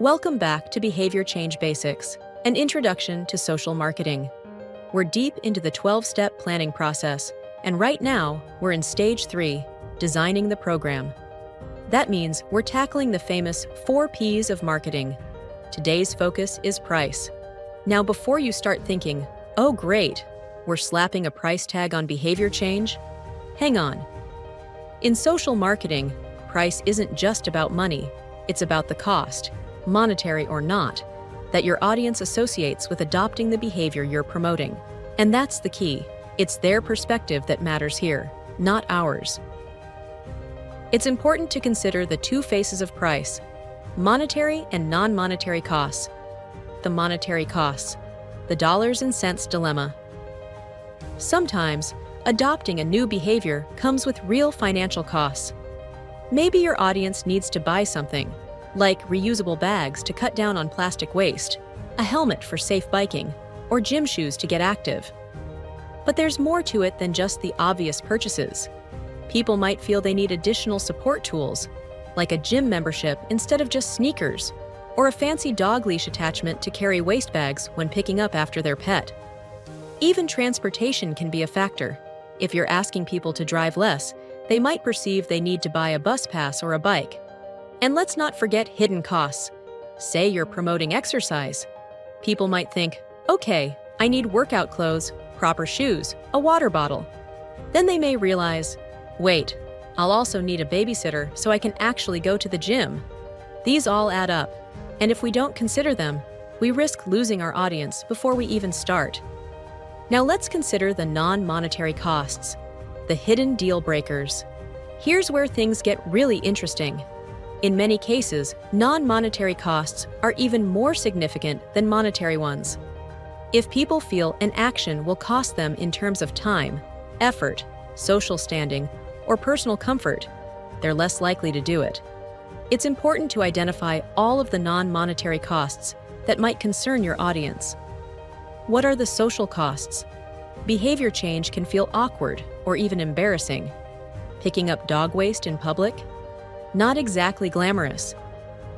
Welcome back to Behavior Change Basics, an introduction to social marketing. We're deep into the 12-step planning process, and right now, we're in stage 3, designing the program. That means we're tackling the famous 4 Ps of marketing. Today's focus is price. Now, before you start thinking, oh great, we're slapping a price tag on behavior change, hang on. In social marketing, price isn't just about money, it's about the cost, monetary or not, that your audience associates with adopting the behavior you're promoting. And that's the key. It's their perspective that matters here, not ours. It's important to consider the 2 faces of price, monetary and non-monetary costs. The monetary costs, the dollars and cents dilemma. Sometimes, adopting a new behavior comes with real financial costs. Maybe your audience needs to buy something, like reusable bags to cut down on plastic waste, a helmet for safe biking, or gym shoes to get active. But there's more to it than just the obvious purchases. People might feel they need additional support tools, like a gym membership instead of just sneakers, or a fancy dog leash attachment to carry waste bags when picking up after their pet. Even transportation can be a factor. If you're asking people to drive less, they might perceive they need to buy a bus pass or a bike. And let's not forget hidden costs. Say you're promoting exercise. People might think, okay, I need workout clothes, proper shoes, a water bottle. Then they may realize, wait, I'll also need a babysitter so I can actually go to the gym. These all add up, and if we don't consider them, we risk losing our audience before we even start. Now let's consider the non-monetary costs, the hidden deal breakers. Here's where things get really interesting. In many cases, non-monetary costs are even more significant than monetary ones. If people feel an action will cost them in terms of time, effort, social standing, or personal comfort, they're less likely to do it. It's important to identify all of the non-monetary costs that might concern your audience. What are the social costs? Behavior change can feel awkward or even embarrassing. Picking up dog waste in public? Not exactly glamorous.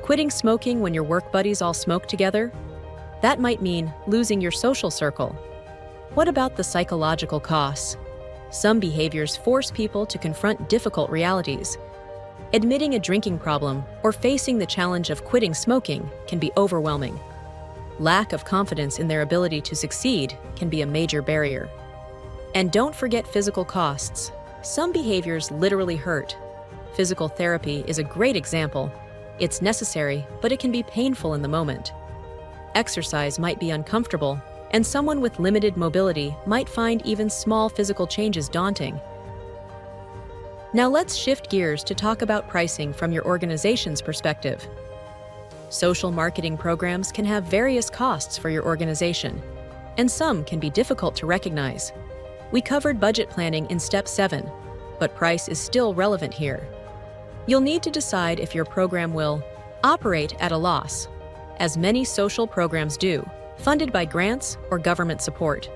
Quitting smoking when your work buddies all smoke together? That might mean losing your social circle. What about the psychological costs? Some behaviors force people to confront difficult realities. Admitting a drinking problem or facing the challenge of quitting smoking can be overwhelming. Lack of confidence in their ability to succeed can be a major barrier. And don't forget physical costs. Some behaviors literally hurt. Physical therapy is a great example. It's necessary, but it can be painful in the moment. Exercise might be uncomfortable, and someone with limited mobility might find even small physical changes daunting. Now let's shift gears to talk about pricing from your organization's perspective. Social marketing programs can have various costs for your organization, and some can be difficult to recognize. We covered budget planning in Step 7, but price is still relevant here. You'll need to decide if your program will operate at a loss, as many social programs do, funded by grants or government support.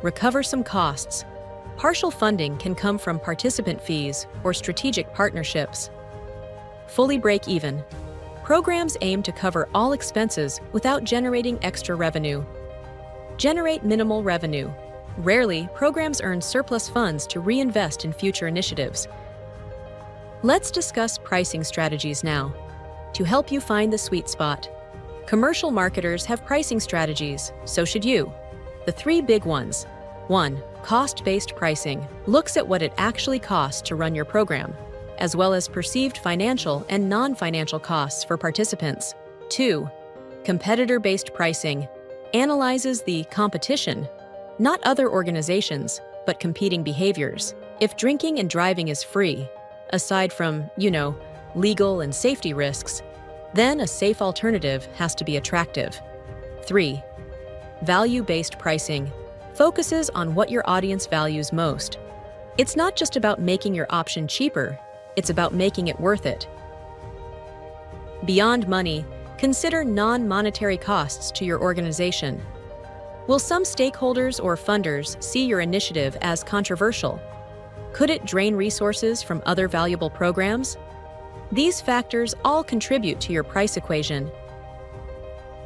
Recover some costs. Partial funding can come from participant fees or strategic partnerships. Fully break even. Programs aim to cover all expenses without generating extra revenue. Generate minimal revenue. Rarely, programs earn surplus funds to reinvest in future initiatives. Let's discuss pricing strategies now. To help you find the sweet spot, commercial marketers have pricing strategies, so should you. The 3 big ones. 1. Cost-based pricing looks at what it actually costs to run your program, as well as perceived financial and non-financial costs for participants. 2. Competitor-based pricing analyzes the competition, not other organizations, but competing behaviors. If drinking and driving is free, aside from, legal and safety risks, then a safe alternative has to be attractive. 3. Value-based pricing focuses on what your audience values most. It's not just about making your option cheaper, it's about making it worth it. Beyond money, consider non-monetary costs to your organization. Will some stakeholders or funders see your initiative as controversial? Could it drain resources from other valuable programs? These factors all contribute to your price equation.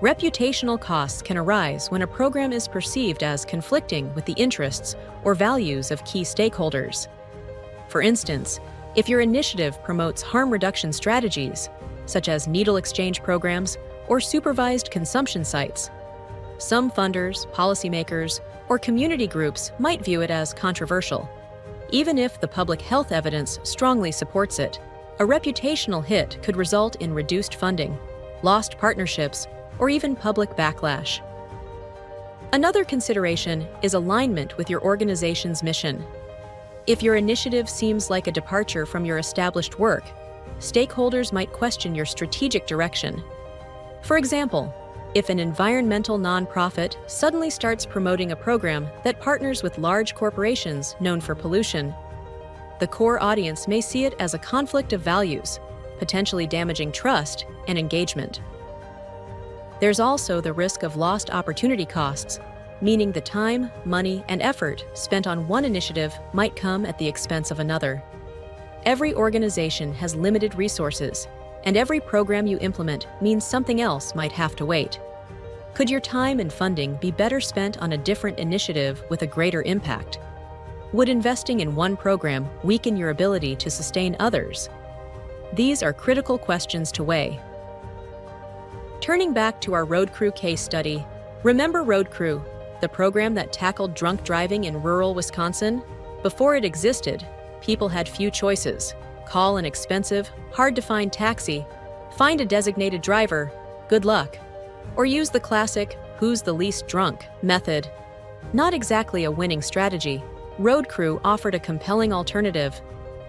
Reputational costs can arise when a program is perceived as conflicting with the interests or values of key stakeholders. For instance, if your initiative promotes harm reduction strategies, such as needle exchange programs or supervised consumption sites, some funders, policymakers, or community groups might view it as controversial. Even if the public health evidence strongly supports it, a reputational hit could result in reduced funding, lost partnerships, or even public backlash. Another consideration is alignment with your organization's mission. If your initiative seems like a departure from your established work, stakeholders might question your strategic direction. For example, if an environmental nonprofit suddenly starts promoting a program that partners with large corporations known for pollution, the core audience may see it as a conflict of values, potentially damaging trust and engagement. There's also the risk of lost opportunity costs, meaning the time, money, and effort spent on one initiative might come at the expense of another. Every organization has limited resources, and every program you implement means something else might have to wait. Could your time and funding be better spent on a different initiative with a greater impact? Would investing in one program weaken your ability to sustain others? These are critical questions to weigh. Turning back to our road crew case study, remember Road Crew, the program that tackled drunk driving in rural Wisconsin? Before it existed, people had few choices. Call an expensive, hard-to-find taxi, find a designated driver, good luck, or use the classic "who's the least drunk" method. Not exactly a winning strategy, Road Crew offered a compelling alternative,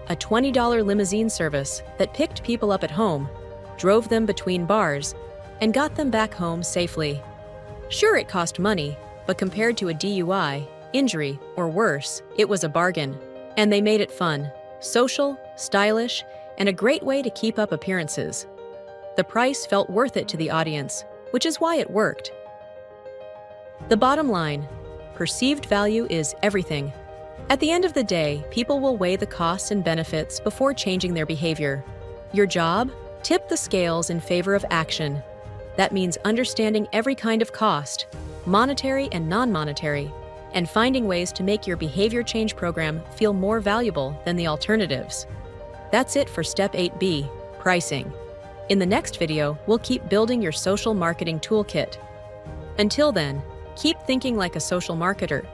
a $20 limousine service that picked people up at home, drove them between bars, and got them back home safely. Sure, it cost money, but compared to a DUI, injury, or worse, it was a bargain. And they made it fun, social, stylish, and a great way to keep up appearances. The price felt worth it to the audience, which is why it worked. The bottom line, perceived value is everything. At the end of the day, people will weigh the costs and benefits before changing their behavior. Your job? Tip the scales in favor of action. That means understanding every kind of cost, monetary and non-monetary, and finding ways to make your behavior change program feel more valuable than the alternatives. That's it for Step 8B, pricing. In the next video, we'll keep building your social marketing toolkit. Until then, keep thinking like a social marketer,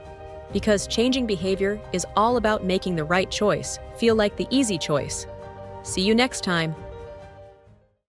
because changing behavior is all about making the right choice feel like the easy choice. See you next time.